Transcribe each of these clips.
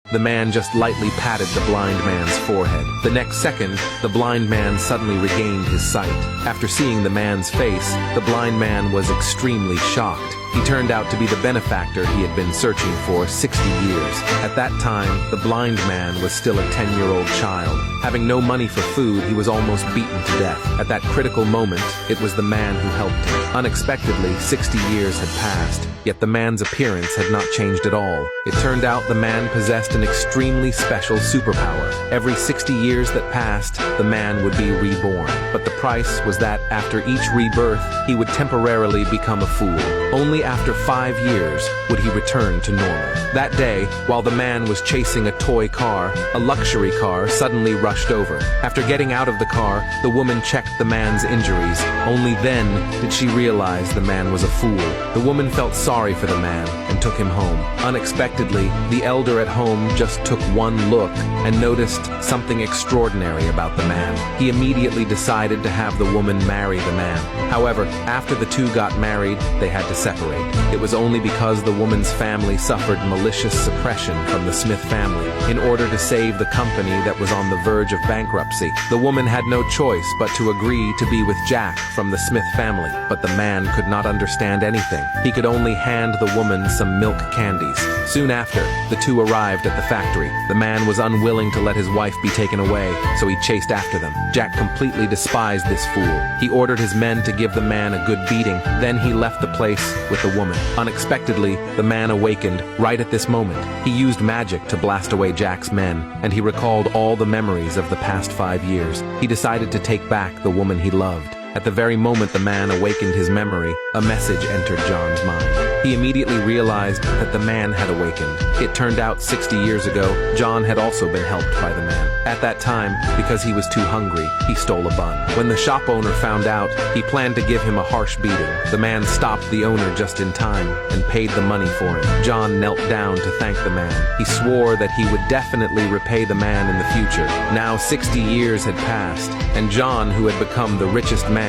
The man just lightly patted the blind man's forehead. The next second, the blind man suddenly regained his sight. After seeing the man's face, the blind man was extremely shocked. He turned out to be the benefactor he had been searching for 60 years. At that time, the blind man was still a 10-year-old child. Having no money for food, he was almost beaten to death. At that critical moment, it was the man who helped him. Unexpectedly, 60 years had passed, yet the man's appearance had not changed at all. It turned out the man possessed an extremely special superpower. Every 60 years that passed, the man would be reborn. But the price was that after each rebirth, he would temporarily become a fool. Only after 5 years would he return to normal. That day, while the man was chasing a toy car, a luxury car suddenly rushed over. After getting out of the car, the woman checked the man's injuries. Only then did she realize the man was a fool. The woman felt sorry for the man and took him home. Unexpectedly, the elder at home just took one look and noticed something extraordinary about the man. He immediately decided to have the woman marry the man. However, after the two got married, they had to separate. It was only because the woman's family suffered malicious suppression from the Smith family. In order to save the company that was on the verge of bankruptcy, the woman had no choice but to agree to be with Jack from the Smith family. But the man could not understand anything. He could only hand the woman some milk candies. Soon after, the two arrived at the factory. The man was unwilling to let his wife be taken away, so he chased after them. Jack completely despised this fool. He ordered his men to give the man a good beating. Then he left the place with the woman. Unexpectedly, the man awakened right at this moment. He used magic to blast away Jack's men, and he recalled all the memories of the past 5 years. He decided to take back the woman he loved. At the very moment the man awakened his memory, a message entered John's mind. He immediately realized that the man had awakened. It turned out 60 years ago, John had also been helped by the man. At that time, because he was too hungry, he stole a bun. When the shop owner found out, he planned to give him a harsh beating. The man stopped the owner just in time and paid the money for him. John knelt down to thank the man. He swore that he would definitely repay the man in the future. Now 60 years had passed, and John, who had become the richest man,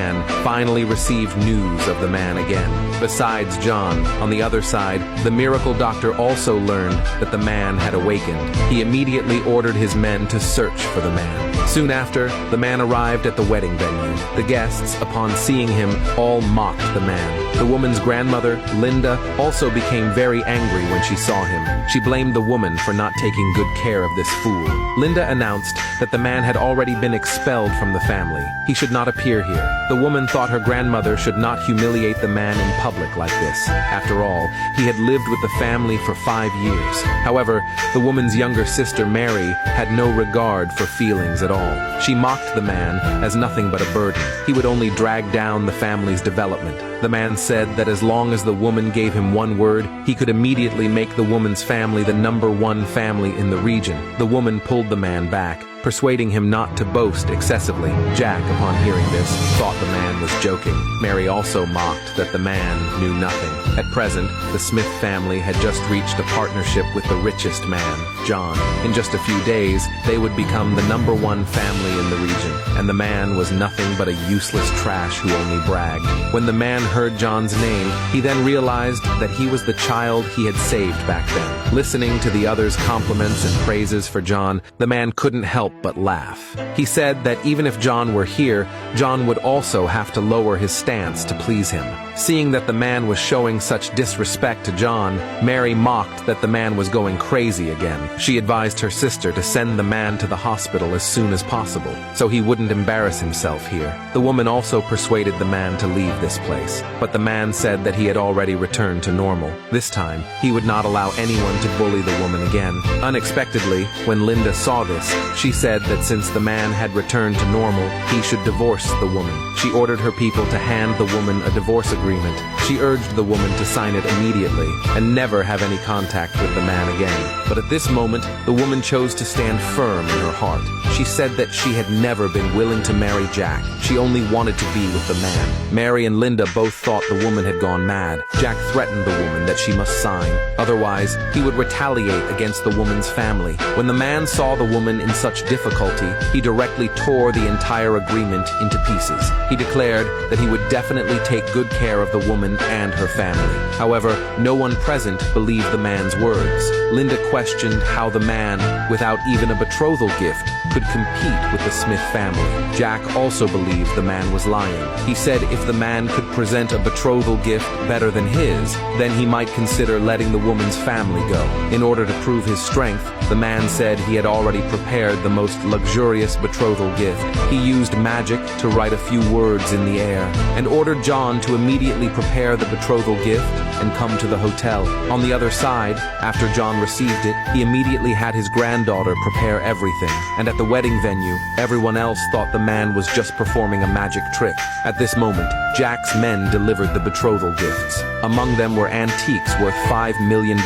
finally received news of the man again. Besides John, on the other side, the miracle doctor also learned that the man had awakened. He immediately ordered his men to search for the man. Soon after, the man arrived at the wedding venue. The guests, upon seeing him, all mocked the man. The woman's grandmother, Linda, also became very angry when she saw him. She blamed the woman for not taking good care of this fool. Linda announced that the man had already been expelled from the family. He should not appear here. The woman thought her grandmother should not humiliate the man in public like this. After all, he had lived with the family for 5 years. However, the woman's younger sister, Mary, had no regard for feelings at all. She mocked the man as nothing but a burden. He would only drag down the family's development. The man said that as long as the woman gave him one word, he could immediately make the woman's family the #1 family in the region. The woman pulled the man back, persuading him not to boast excessively. Jack, upon hearing this, thought the man was joking. Mary also mocked that the man knew nothing. At present, the Smith family had just reached a partnership with the richest man, John. In just a few days, they would become the #1 family in the region, and the man was nothing but a useless trash who only bragged. When the man heard John's name, he then realized that he was the child he had saved back then. Listening to the others' compliments and praises for John, the man couldn't help but laugh. He said that even if John were here, John would also have to lower his stance to please him. Seeing that the man was showing such disrespect to John, Mary mocked that the man was going crazy again. She advised her sister to send the man to the hospital as soon as possible, so he wouldn't embarrass himself here. The woman also persuaded the man to leave this place, but the man said that he had already returned to normal. This time, he would not allow anyone to bully the woman again. Unexpectedly, when Linda saw this, she said that since the man had returned to normal, he should divorce the woman. She ordered her people to hand the woman a divorce agreement. She urged the woman to sign it immediately and never have any contact with the man again. But at this moment, the woman chose to stand firm in her heart. She said that she had never been willing to marry Jack. She only wanted to be with the man. Mary and Linda both thought the woman had gone mad. Jack threatened the woman that she must sign. Otherwise, he would retaliate against the woman's family. When the man saw the woman in such difficulty, he directly tore the entire agreement into pieces. He declared that he would definitely take good care of the woman and her family. However, no one present believed the man's words. Linda questioned how the man, without even a betrothal gift, could compete with the Smith family. Jack also believed the man was lying. He said if the man could present a betrothal gift better than his, then he might consider letting the woman's family go. In order to prove his strength, the man said he had already prepared the most luxurious betrothal gift. He used magic to write a few words in the air and ordered John to immediately prepare the betrothal gift and come to the hotel. On the other side, after John received it, he immediately had his granddaughter prepare everything, and at the wedding venue, everyone else thought the man was just performing a magic trick. At this moment, Jack's men delivered the betrothal gifts. Among them were antiques worth $5 million,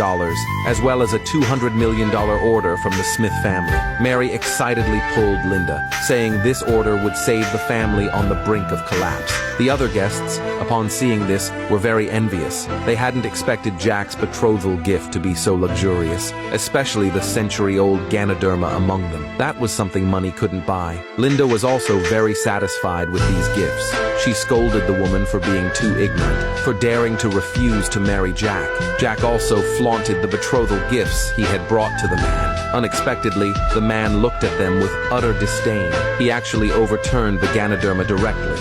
as well as a $200 million order from the Smith family. Mary excitedly pulled Linda, saying this order would save the family on the brink of collapse. The other guests, upon seeing this, were very envious. They hadn't expected Jack's betrothal gift to be so luxurious, especially the century-old Ganoderma among them. That was something money couldn't buy. Linda was also very satisfied with these gifts. She scolded the woman for being too ignorant, for daring to refuse to marry Jack. Jack also flaunted the betrothal gifts he had brought to the man. Unexpectedly, the man looked at them with utter disdain. He actually overturned the Ganoderma directly.